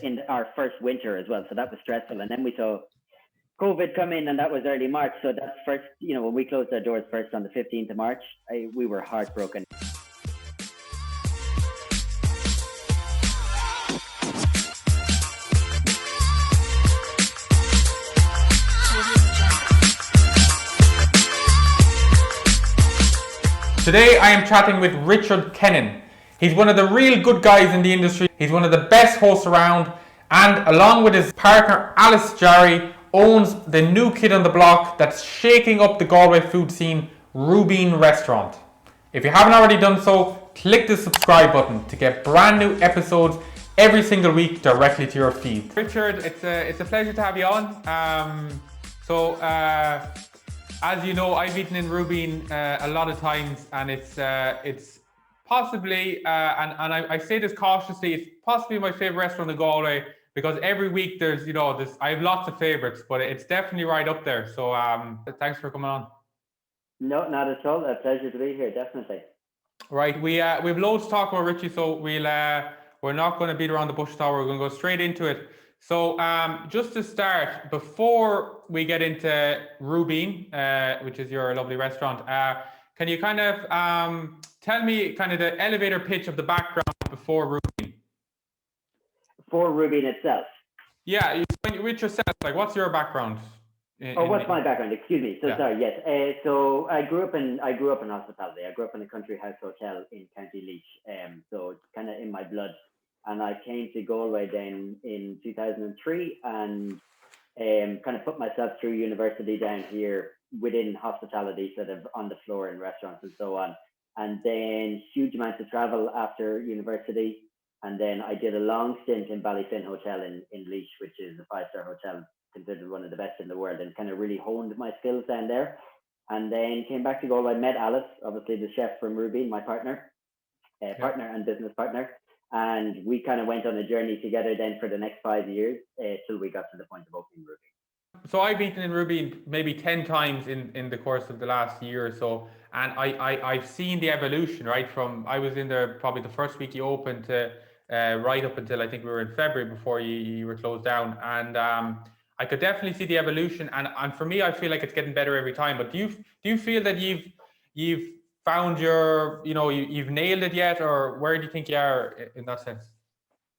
in our first winter as well. So that was stressful. And then we saw COVID come in, and that was early March. So that's first, when we closed our doors first on the 15th of March, we were heartbroken. Today I am chatting with Richard Kennan. He's one of the real good guys in the industry. He's one of the best hosts around, and along with his partner Alice Jary, owns the new kid on the block that's shaking up the Galway food scene, Ruibín restaurant. If you haven't already done so, click the subscribe button to get brand new episodes every single week directly to your feed. Richard, it's a pleasure to have you on. As you know, I've eaten in Ruibín a lot of times, and it's possibly, and I say this cautiously, it's possibly my favourite restaurant in Galway, because every week there's, I have lots of favourites, but it's definitely right up there. So thanks for coming on. No, not at all. A pleasure to be here, definitely. Right, we've loads to talk about, Richie, so we're not going to beat around the bush at all. We're going to go straight into it. So just to start, before we get into Ruibín, which is your lovely restaurant, can you kind of tell me kind of the elevator pitch of the background before Ruibín? For Ruibín itself? Yeah, with yourself, like what's your background? What's my background? Excuse me. So yeah. Sorry. Yes. So I grew up in hospitality. I grew up in a country house hotel in County Laois. So it's kind of in my blood. And I came to Galway then in 2003 and kind of put myself through university down here within hospitality, sort of on the floor in restaurants and so on. And then huge amounts of travel after university. And then I did a long stint in Ballyfin Hotel in Laois, which is a 5-star hotel, considered one of the best in the world, and kind of really honed my skills down there. And then came back to Galway, met Alice, obviously the chef from Ruibín, my partner and business partner. And we kind of went on a journey together then for the next 5 years till we got to the point of opening Ruibín. So I've eaten in Ruibín maybe 10 times in the course of the last year or so. And I've seen the evolution, right? From I was in there probably the first week you opened to right up until I think we were in February before you were closed down. And I could definitely see the evolution. And for me, I feel like it's getting better every time. But do you feel that you've found you've nailed it yet, or where do you think you are in that sense?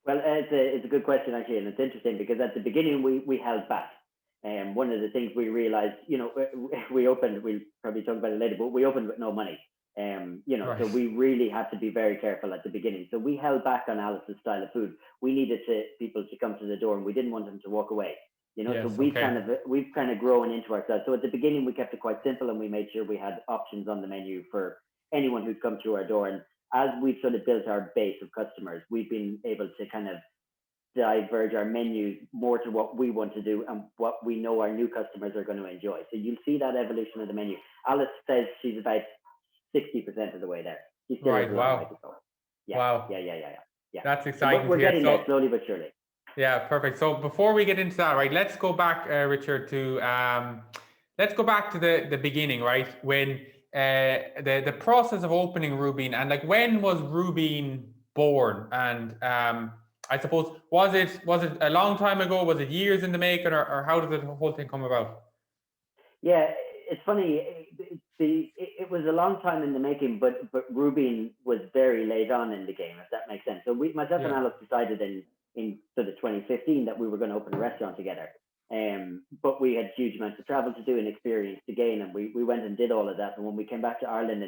Well, it's a good question actually, and it's interesting because at the beginning we held back. One of the things we realized, we opened, we'll probably talk about it later, but we opened with no money. Right. So we really had to be very careful at the beginning. So we held back on Alice's style of food. We needed people to come to the door, and we didn't want them to walk away. Yes, so we've kind of grown into ourselves. So at the beginning, we kept it quite simple, and we made sure we had options on the menu for anyone who'd come through our door. And as we've sort of built our base of customers, we've been able to kind of diverge our menus more to what we want to do and what we know our new customers are going to enjoy. So you'll see that evolution of the menu. Alice says she's about 60% of the way there. She's still right. Wow. Yeah. Wow. Yeah. That's exciting. So we're getting there slowly but surely. Yeah, perfect. So before we get into that, right, let's go back, Richard, to the beginning, right? When the process of opening Ruibín, and like when was Ruibín born? And I suppose was it a long time ago? Was it years in the making, or how did the whole thing come about? Yeah, it's funny. It was a long time in the making, but Ruibín was very late on in the game, if that makes sense. So myself and Alice decided in sort of 2015 that we were going to open a restaurant together. But we had huge amounts of travel to do and experience to gain, and we went and did all of that. And when we came back to Ireland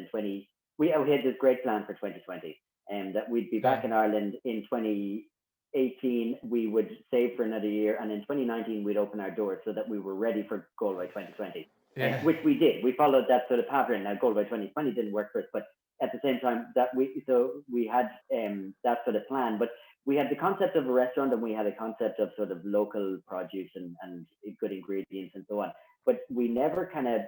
we had this great plan for 2020, that we'd be back in Ireland in 2018. We would save for another year, and in 2019 we'd open our doors so that we were ready for Galway 2020, which we did. We followed that sort of pattern. Now Galway 2020 didn't work for us, but at the same time that we had that sort of plan, but we had the concept of a restaurant, and we had a concept of sort of local produce and good ingredients and so on. But we never kind of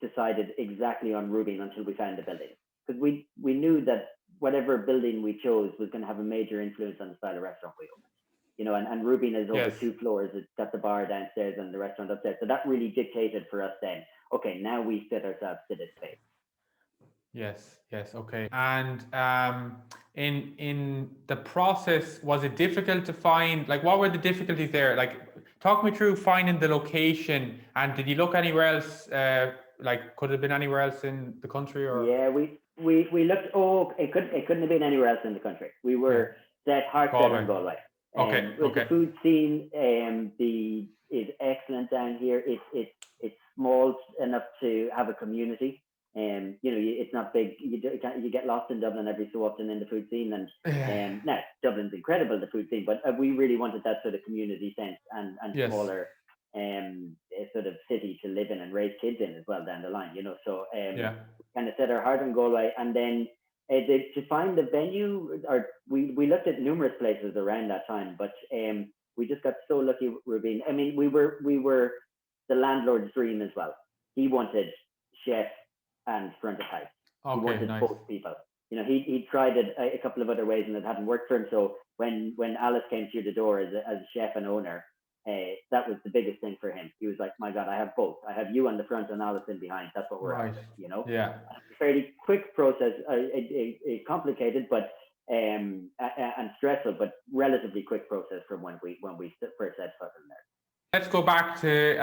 decided exactly on Ruibín until we found the building, because we knew that whatever building we chose was going to have a major influence on the style of restaurant we opened. And Ruibín is over 2 floors. It's got the bar downstairs and the restaurant upstairs. So that really dictated for us then, okay, now we fit ourselves to this space. Yes, yes, okay. And in the process, was it difficult to find, like, what were the difficulties there? Like, talk me through finding the location, and did you look anywhere else? Like, could it have been anywhere else in the country, or? Yeah, we looked. Oh, it couldn't have been anywhere else in the country. We Yeah, were hard set on Galway. Galway. Okay, With the okay. food scene, the is excellent down here. It's small enough to have a community. It's not big. You get lost in Dublin every so often in the food scene, and Yeah. now Dublin's incredible, the food scene, but we really wanted that sort of community sense and Yes. smaller sort of city to live in and raise kids in as well down the line. So Yeah. kind of set our heart on Galway, and then to find the venue, or we looked at numerous places around that time, but we just got so lucky with Ruibín. I mean, we were the landlord's dream as well. He wanted chef and front of house. He Okay, wanted nice. both people. He tried it a couple of other ways and it hadn't worked for him. So when Alice came through the door as a chef and owner, that was the biggest thing for him. He was like, "My God, I have both. I have you on the front and Alice in behind. That's what we're Right. after." Yeah. Fairly quick process, complicated, but and stressful, but relatively quick process from when we first set foot in there. Let's go back to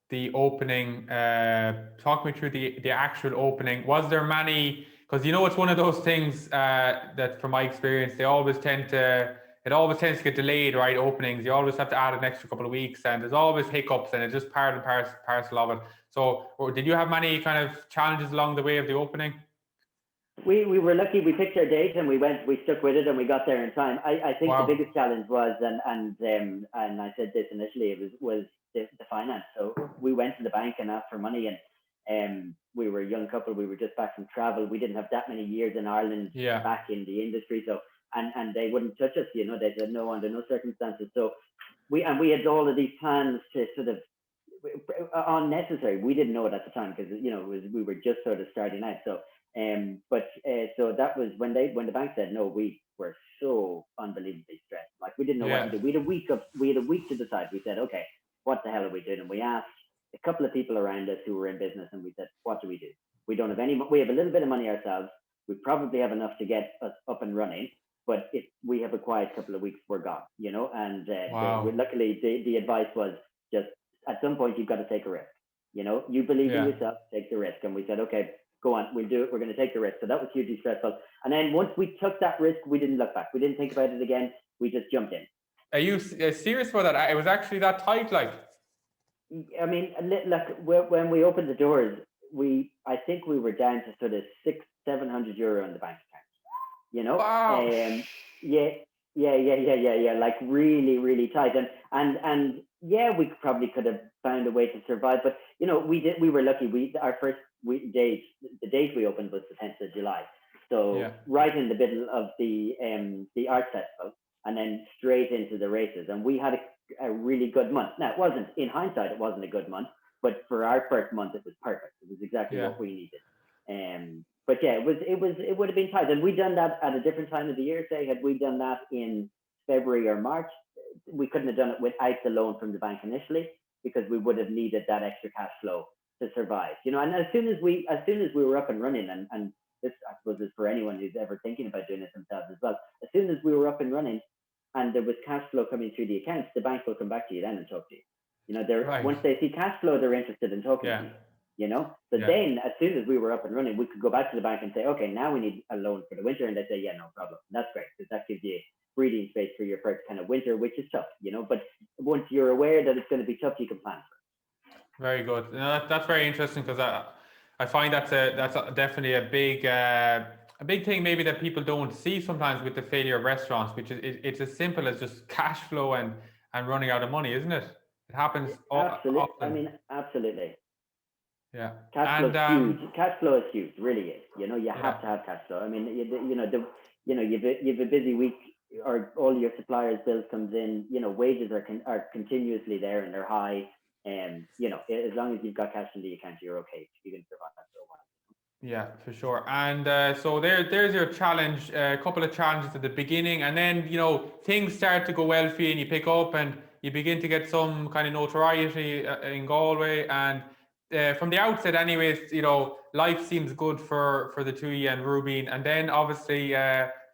the opening. Talk me through the actual opening. Was there many? Because it's one of those things that, from my experience, it always tends to get delayed, right? Openings, you always have to add an extra couple of weeks, and there's always hiccups, and it's just part and parcel of it. So, did you have many kind of challenges along the way of the opening? We were lucky. We picked our date and we stuck with it and we got there in time. I think the Wow. biggest challenge was, and I said this initially, it was the finance. So we went to the bank and asked for money, and we were a young couple. We were just back from travel. We didn't have that many years in Ireland Yeah. back in the industry. So and they wouldn't touch us. They said no under no circumstances. So we had all of these plans to sort of unnecessary. We didn't know it at the time because we were just sort of starting out. So so that was when the bank said no. We were so unbelievably stressed. Like we didn't know what Yeah. to do. We had a week to decide. We said, okay, what the hell are we doing? And we asked a couple of people around us who were in business, and we said, what do we do? We don't have any. We have a little bit of money ourselves. We probably have enough to get us up and running. But if we have a quiet couple of weeks, we're gone. And Wow. luckily the advice was just at some point you've got to take a risk. You believe in Yeah. yourself, take the risk. And we said, okay, go on, we'll do it. We're going to take the risk. So that was hugely stressful. And then once we took that risk, we didn't look back. We didn't think about it again. We just jumped in. Are you serious about that? It was actually that tight, like. I mean, look, when we opened the doors, I think we were down to sort of 600-700 euro in the bank account. Wow. Yeah. Like really, really tight. And yeah, we probably could have found a way to survive. But we were lucky. Our first date, the date we opened was the 10th of July. So Yeah. right in the middle of the art festival, and then straight into the races. And we had a really good month. Now, in hindsight, it wasn't a good month, but for our first month, it was perfect. It was exactly Yeah. what we needed. But yeah, it would have been tight. Had we done that at a different time of the year, say, had we done that in February or March, we couldn't have done it without the loan from the bank initially, because we would have needed that extra cash flow to survive. And as soon as we were up and running, and this, I suppose, is for anyone who's ever thinking about doing it themselves as well. As soon as we were up and running, and there was cash flow coming through the accounts, the bank will come back to you then and talk to you. Right. Once they see cash flow, they're interested in talking to you. So Yeah. then, as soon as we were up and running, we could go back to the bank and say, okay, now we need a loan for the winter, and they say, yeah, no problem. And that's great, because that gives you breathing space for your first kind of winter, which is tough. But once you're aware that it's going to be tough, you can plan for it. Very good. No, that's very interesting, because I find that's definitely a big thing maybe that people don't see sometimes with the failure of restaurants, which is it's as simple as just cash flow and running out of money, isn't it? It happens Absolutely. often. I mean, absolutely. Yeah. Cash flow And is huge. Cash flow is huge, really is. You Yeah. have to have cash flow. I mean, you've a busy week, or all your suppliers' bills comes in. Wages are continuously there and they're high. And as long as you've got cash in the account, you're okay. You can survive that for a while. Yeah, for sure. And so there's your challenge, a couple of challenges at the beginning, and then things start to go well for you, and you pick up, and you begin to get some kind of notoriety in Galway, and from the outset, anyways, life seems good for the two of you and Ruibín, and then obviously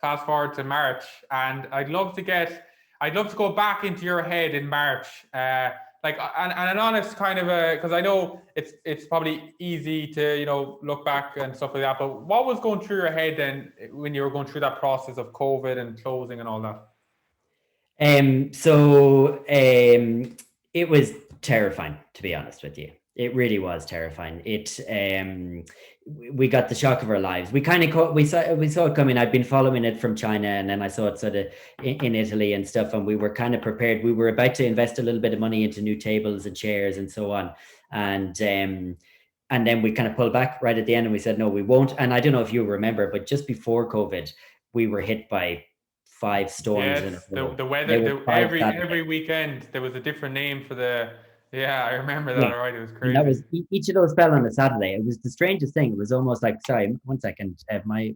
fast forward to March, and I'd love to go back into your head in March, like and an honest kind of because I know it's probably easy to look back and stuff like that, but what was going through your head then when you were going through that process of COVID and closing and all that? It was terrifying, to be honest with you. It really was terrifying. We got the shock of our lives. We saw it coming. I'd been following it from China, and then I saw it sort of in Italy and stuff, and we were kind of prepared. We were about to invest a little bit of money into new tables and chairs and so on. And then we kind of pulled back right at the end, and we said, no, we won't. And I don't know if you remember, but just before COVID, we were hit by 5 storms. Yes, the weather, every weekend there was a different name for the. Yeah, I remember that. All right, it was crazy. And that was each of those fell on a Saturday. It was the strangest thing. It was almost like, sorry, 1 second. My.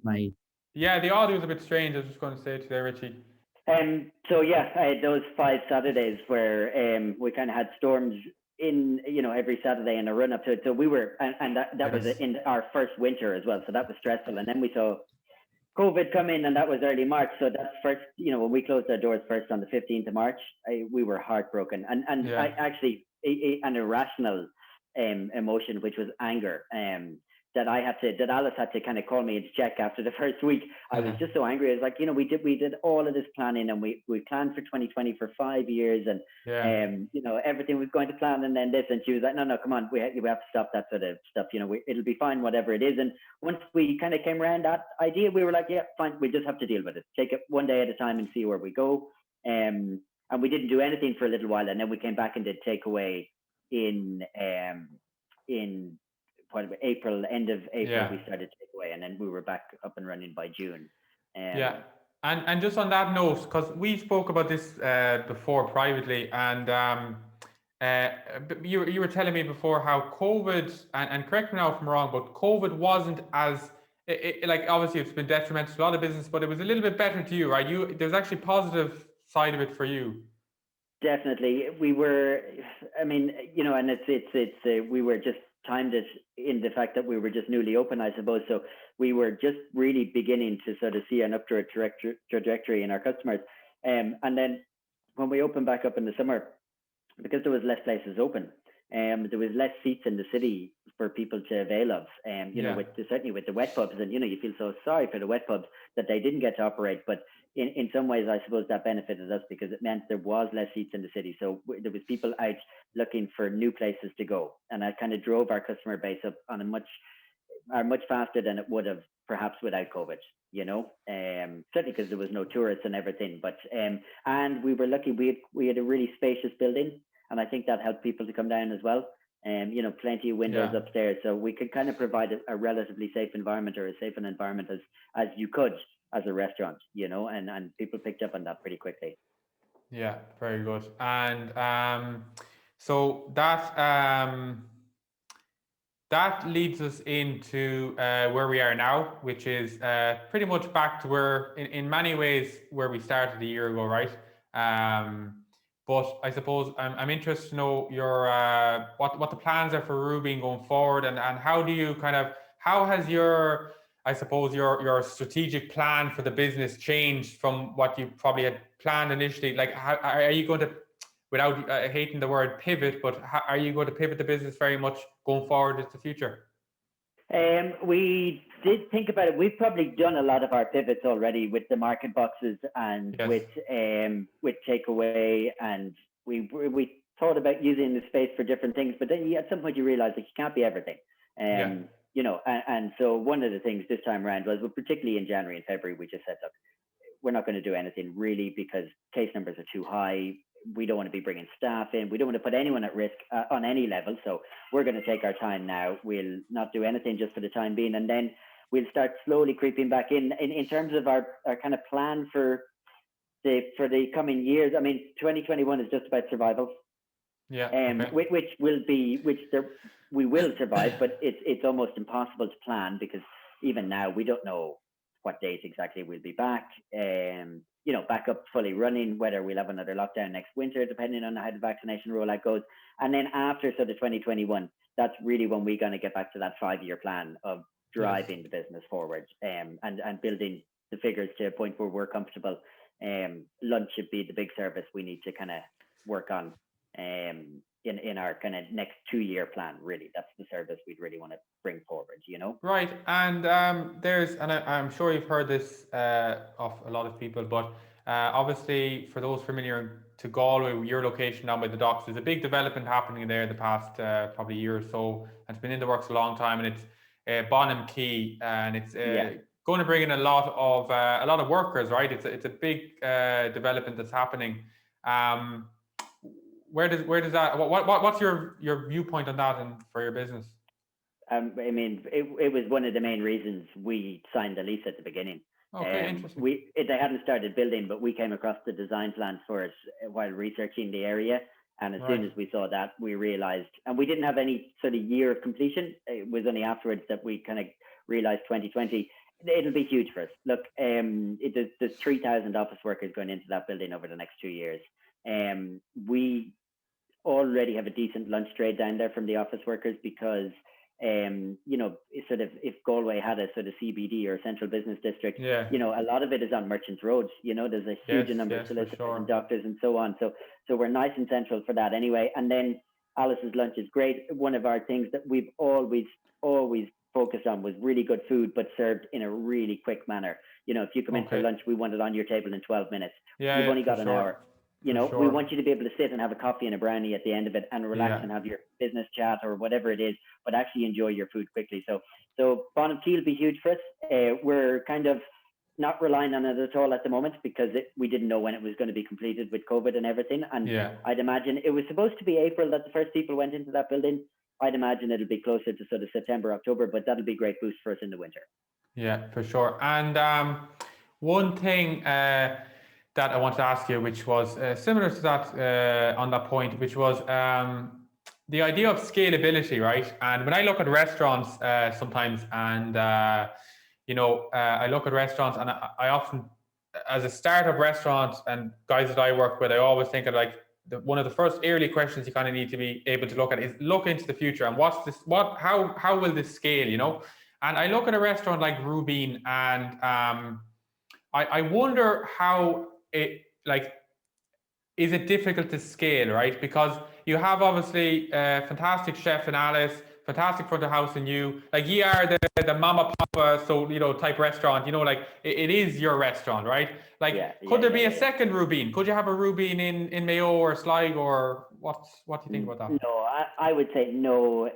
Yeah, the audio was a bit strange. I was just going to say to there, Richie. So yeah, I had those 5 Saturdays where we kind of had storms in every Saturday in a run up to it. So we were, and that was in our first winter as well. So that was stressful. And then we saw COVID come in, and that was early March. So that's first, when we closed our doors first on the 15th of March, we were heartbroken. And I actually, an irrational emotion, which was anger, that Alice had to kind of call me and check after the first week. I was just so angry. I was like, we did all of this planning, and we planned for 2020 for 5 years, and everything was going to plan, and then this, and she was like, no, come on, we have to stop that sort of stuff. It'll be fine, whatever it is. And once we kind of came around that idea, we were like, yeah, fine, we just have to deal with it. Take it one day at a time and see where we go. And we didn't do anything for a little while, and then we came back and did takeaway in April, end of April. We started takeaway, and then we were back up and running by June. And just on that note, because we spoke about this before privately, and you were telling me before how COVID, and correct me now if I'm wrong, but COVID wasn't as like, obviously it's been detrimental to a lot of business, but it was a little bit better to you, right? There's actually positive side of it for you. Definitely, we were. I mean, and we were just timed it in the fact that we were just newly open, I suppose. So we were just really beginning to sort of see an upward trajectory in our customers. And then when we opened back up in the summer, because there was less places open, there was less seats in the city for people to avail of. Certainly with the wet pubs, and you feel so sorry for the wet pubs that they didn't get to operate. But in some ways, I suppose that benefited us because it meant there was less seats in the city. So there was people out looking for new places to go, and that kind of drove our customer base up on a much faster than it would have perhaps without COVID. Certainly because there was no tourists and everything. But and we were lucky. We had a really spacious building, and I think that helped people to come down as well. Plenty of windows upstairs, so we could kind of provide a relatively safe environment, or as safe an environment as you could as a restaurant, and people picked up on that pretty quickly. Yeah, very good. And so that leads us into where we are now, which is pretty much back to where, in many ways, where we started a year ago, right? But I suppose I'm interested to know your what the plans are for Ruibín going forward, and how do you how has your, I suppose, your strategic plan for the business changed from what you probably had planned initially? Like, how are you going to, without hating the word pivot, but how are you going to pivot the business very much going forward into the future? We did think about it. We've probably done a lot of our pivots already with the market boxes and with takeaway, and we thought about using the space for different things. But then at some point you realize that you can't be everything. And so one of the things this time around was, particularly in January and February, we just said, look, we're not going to do anything really because case numbers are too high. We don't want to be bringing staff in. We don't want to put anyone at risk on any level. So we're going to take our time now. We'll not do anything just for the time being. And then we'll start slowly creeping back in terms of our kind of plan for the coming years. I mean, 2021 is just about survival. We will survive, but it's almost impossible to plan because even now we don't know what dates exactly we'll be back. Back up fully running, whether we'll have another lockdown next winter, depending on how the vaccination rollout goes. And then after sort of 2021, that's really when we're going to get back to that 5-year plan of driving the business forward, and building the figures to a point where we're comfortable. Lunch should be the big service we need to kind of work on in our kind of next 2-year plan. Really, that's the service we'd really want to bring forward, you know. Right, and I'm sure you've heard this of a lot of people, but obviously for those familiar to Galway, your location down by the docks, there's a big development happening there the past probably year or so. It's been in the works a long time, and it's Bonville Quay, and it's going to bring in a lot of workers, right? It's a big development that's happening. Where does that? What's your viewpoint on that and for your business? I mean, it was one of the main reasons we signed the lease at the beginning. Okay, interesting. They hadn't started building, but we came across the design plans for it while researching the area. And as soon as we saw that, we realized, and we didn't have any sort of year of completion. It was only afterwards that we kind of realized 2020, it'll be huge for us. Look, there's 3,000 office workers going into that building over the next 2 years. We already have a decent lunch trade down there from the office workers because you know, sort of if Galway had a sort of CBD or central business district, you know, a lot of it is on Merchants Road. You know, there's a huge number of solicitors and doctors and so on. So we're nice and central for that anyway. And then Alice's lunch is great. One of our things that we've always focused on was really good food, but served in a really quick manner. You know, if you come in for lunch, we want it on your table in 12 minutes. You've only got an hour. You know, we want you to be able to sit and have a coffee and a brownie at the end of it and relax and have your business chat or whatever it is, but actually enjoy your food quickly. So Bonville Quay will be huge for us. We're kind of not relying on it at all at the moment because we didn't know when it was going to be completed with COVID and everything. And I'd imagine it was supposed to be April that the first people went into that building. I'd imagine it'll be closer to sort of September, October, but that'll be a great boost for us in the winter. Yeah, for sure. And one thing that I want to ask you, which was similar to that on that point, which was the idea of scalability, right? And when I look at restaurants sometimes, and you know, I look at restaurants, and I often, as a startup restaurant, and guys that I work with, I always think of like one of the first early questions you kind of need to be able to look at is look into the future and how will this scale, you know? And I look at a restaurant like Ruibín, and I wonder how is it difficult to scale, right? Because you have obviously fantastic chef in Alice, fantastic front of house in you. Like you are the mama papa, so you know, type restaurant. You know, like it is your restaurant, right? Like, could there be a second Ruibín? Could you have a Ruibín in Mayo or Sligo, or what do you think about that? No, I would say no.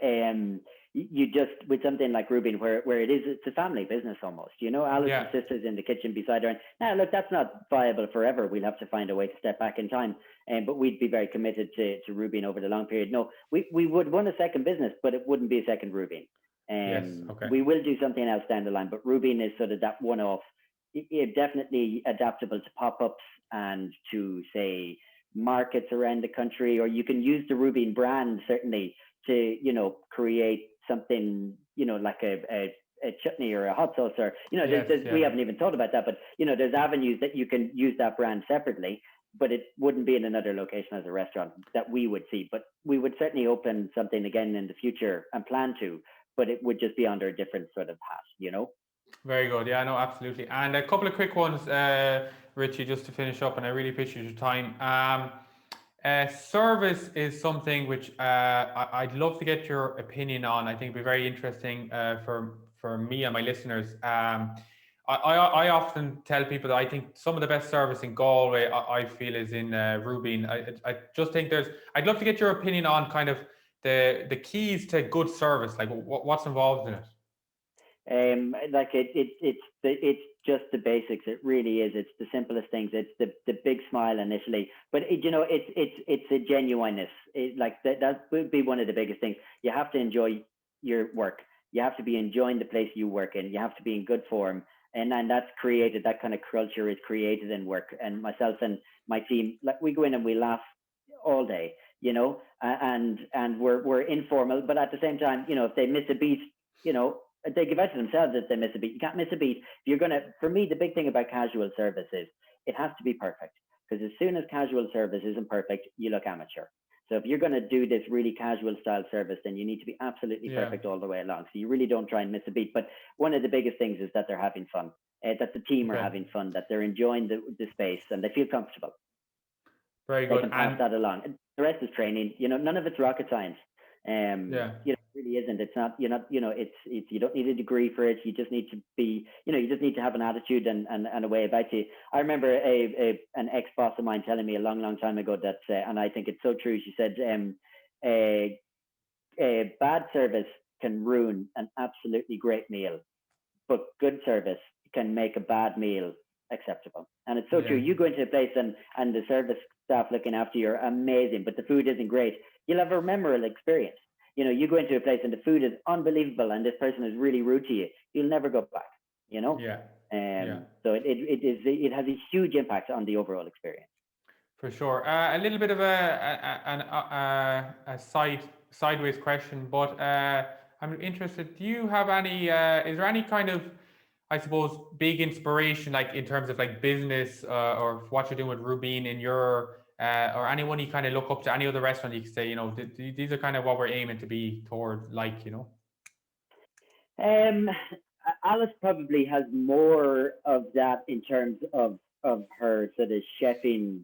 You just, with something like Ruibín, where it's a family business almost, you know, Alice's sister's in the kitchen beside her. And now, look, that's not viable forever. We'll have to find a way to step back in time. But we'd be very committed to Ruibín over the long period. No, we would run a second business, but it wouldn't be a second Ruibín. We will do something else down the line, but Ruibín is sort of that one-off. It definitely adaptable to pop-ups and to, say, markets around the country, or you can use the Ruibín brand certainly to, you know, create something, you know, like a chutney or a hot sauce, or, you know, we haven't even thought about that, but, you know, there's avenues that you can use that brand separately, but it wouldn't be in another location as a restaurant that we would see. But we would certainly open something again in the future and plan to, but it would just be under a different sort of hat, you know? Very good. Yeah, no, absolutely. And a couple of quick ones, Richie, just to finish up, and I really appreciate your time. Service is something which I'd love to get your opinion on. I think it'd be very interesting for me and my listeners. I often tell people that I think some of the best service in Galway, I feel, is in Ruibín. I just think I'd love to get your opinion on kind of the keys to good service, like what's involved in it. Like it's just the basics. It really is. It's the simplest things. It's the big smile initially, but you know, it's a genuineness. Like that would be one of the biggest things. You have to enjoy your work. You have to be enjoying the place you work in. You have to be in good form, and that's created. That kind of culture is created in work. And myself and my team, like, we go in and we laugh all day, you know, and we're informal, but at the same time, you know, if they miss a beat, you know, they give out to themselves if they miss a beat. You can't miss a beat. For me, the big thing about casual service is it has to be perfect, because as soon as casual service isn't perfect, you look amateur. So if you're going to do this really casual style service, then you need to be absolutely perfect all the way along. So you really don't try and miss a beat. But one of the biggest things is that they're having fun, that the team are having fun, that they're enjoying the space and they feel comfortable. Very good. They can pass that along. And the rest is training. None of it's rocket science. It really isn't. It's not. It's you don't need a degree for it. You just need to be. You just need to have an attitude and a way about you. I remember an ex boss of mine telling me a long time ago that, and I think it's so true. She said, a bad service can ruin an absolutely great meal, but good service can make a bad meal acceptable. And it's so true. You go into a place and the service staff looking after you are amazing, but the food isn't great. You'll have a memorable experience. You go into a place and the food is unbelievable and this person is really rude to you. You'll never go back, So it has a huge impact on the overall experience. For sure. A little bit of a sideways question, but I'm interested, do you have any, is there any kind of, I suppose, big inspiration, like in terms of like business or what you're doing with Ruibín in your, or anyone you kind of look up to, any other restaurant you can say, these are kind of what we're aiming to be toward, Alice probably has more of that in terms of her sort of chefing.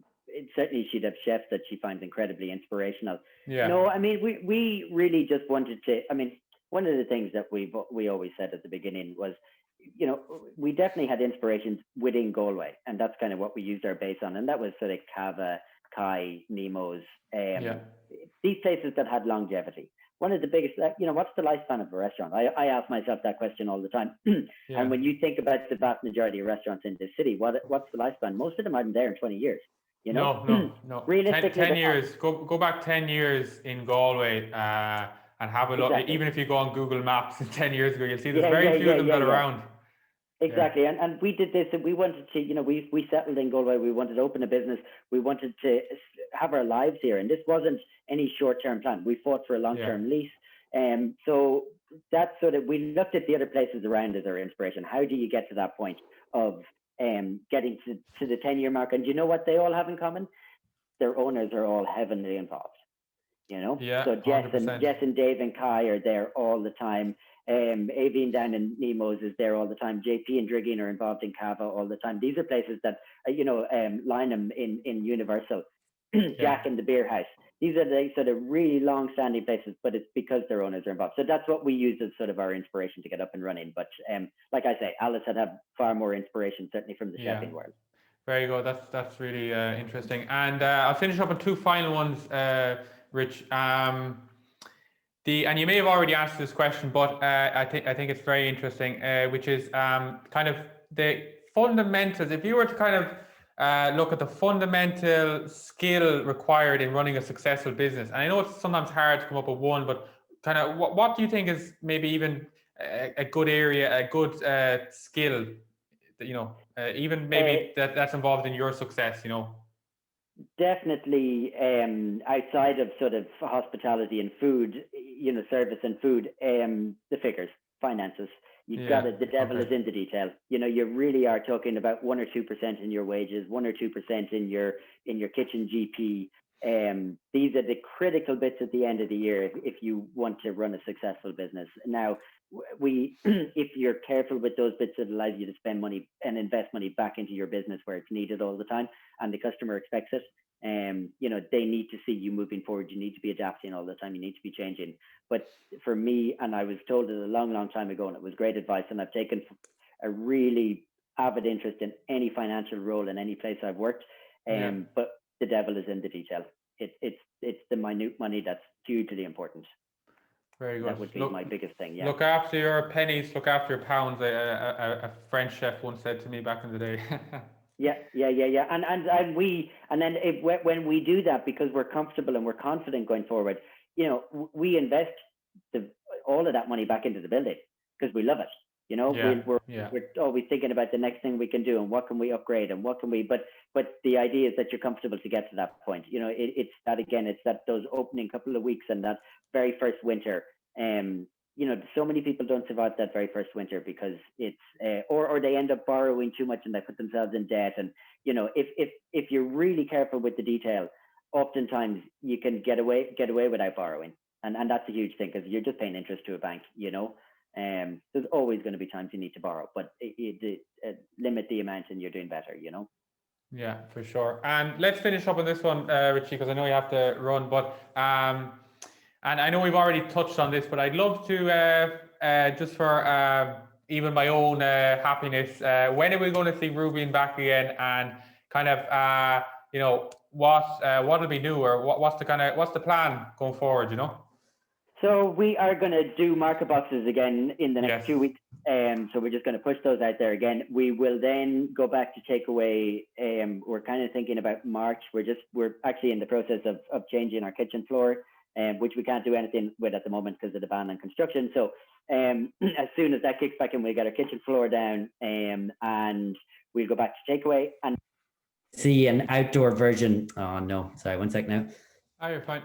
Certainly she'd have chefs that she finds incredibly inspirational. No, I mean, we really just wanted to, I mean, one of the things that we always said at the beginning was, we definitely had inspirations within Galway, and that's kind of what we used our base on. And that was sort of Cava, Kai, Nemo's, these places that had longevity. One of the biggest, what's the lifespan of a restaurant? I ask myself that question all the time. And when you think about the vast majority of restaurants in this city, what's the lifespan? Most of them aren't there in 20 years. No. Realistically, 10 years. Go back 10 years in Galway and have a look. Exactly. Even if you go on Google Maps 10 years ago, you'll see there's very few of them that are around. Exactly. And we did this, and we wanted to, we settled in Galway. We wanted to open a business. We wanted to have our lives here. And this wasn't any short-term plan. We fought for a long-term lease. So that's sort of, we looked at the other places around as our inspiration. How do you get to that point of getting to the 10-year mark? And you know what they all have in common? Their owners are all heavily involved. So Jess and Dave and Kai are there all the time. Avian down in Nemo's is there all the time. JP and Driggin are involved in Cava all the time. These are places that, Lynham in Universal, Jack in the Beer House. These are the sort of really long-standing places, but it's because their owners are involved. So that's what we use as sort of our inspiration to get up and running. But like I say, Alice had far more inspiration, certainly from the chefing world. Very good. That's really interesting. And I'll finish up on two final ones, Rich. And you may have already answered this question, but I think it's very interesting, which is kind of the fundamentals. If you were to kind of look at the fundamental skill required in running a successful business, and I know it's sometimes hard to come up with one, but kind of what do you think is maybe even a good area, a good skill, even maybe that's involved in your success, Definitely, outside of sort of hospitality and food, service and food, the figures, finances. You've got it. The devil is in the detail. You really are talking about 1 or 2% in your wages, 1 or 2% in your kitchen GP. These are the critical bits at the end of the year if you want to run a successful business. Now, if you're careful with those bits, it allows you to spend money and invest money back into your business where it's needed all the time, and the customer expects it. They need to see you moving forward. You need to be adapting all the time. You need to be changing. But for me, and I was told it a long time ago, and it was great advice, and I've taken a really avid interest in any financial role in any place I've worked. But the devil is in the detail. It's the minute money that's hugely important. Very good. That would be my biggest thing. Yeah. Look after your pennies, look after your pounds. A French chef once said to me back in the day. Yeah. And when we do that, because we're comfortable and we're confident going forward, we invest all of that money back into the building because we love it. We're always thinking about the next thing we can do and what can we upgrade and what can we. But the idea is that you're comfortable to get to that point. It's that again. It's that those opening couple of weeks and that very first winter. So many people don't survive that very first winter because it's or they end up borrowing too much and they put themselves in debt. And if you're really careful with the detail, oftentimes you can get away without borrowing, and that's a huge thing because you're just paying interest to a bank, there's always going to be times you need to borrow, but limit the amount and you're doing better, Yeah, for sure. And let's finish up on this one, Richie, because I know you have to run, but and I know we've already touched on this, but I'd love to just for even my own happiness, when are we going to see Ruibín back again, and kind of what'll be new, or what's the plan going forward, So we are going to do market boxes again in the next 2 weeks. So we're just going to push those out there again. We will then go back to takeaway. We're kind of thinking about March. We're actually in the process of changing our kitchen floor, which we can't do anything with at the moment because of the ban on construction. So as soon as that kicks back in, we'll get our kitchen floor down, and we'll go back to takeaway and see an outdoor version. Oh no, sorry, 1 sec now. Oh, you're fine.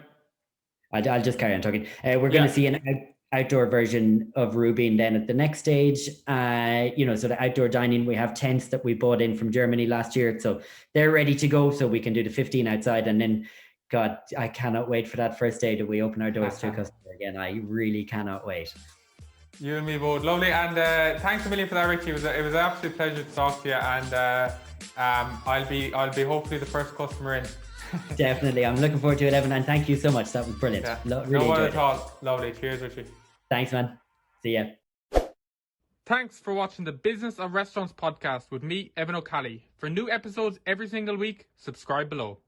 I'll just carry on talking. We're going to see an outdoor version of Ruibín then at the next stage. So the outdoor dining, we have tents that we bought in from Germany last year. So they're ready to go. So we can do the 15 outside. And then, God, I cannot wait for that first day that we open our doors to a customer again. I really cannot wait. You and me both. Lovely. And thanks a million for that, Richie. It was an absolute pleasure to talk to you. And I'll be hopefully the first customer in. Definitely. I'm looking forward to it, Evan, and thank you so much. That was brilliant. Yeah. Really no one enjoyed at all. Lovely. Cheers, Richie. Thanks, man. See ya. Thanks for watching the Business of Restaurants podcast with me, Evan O'Callaghan. For new episodes every single week, subscribe below.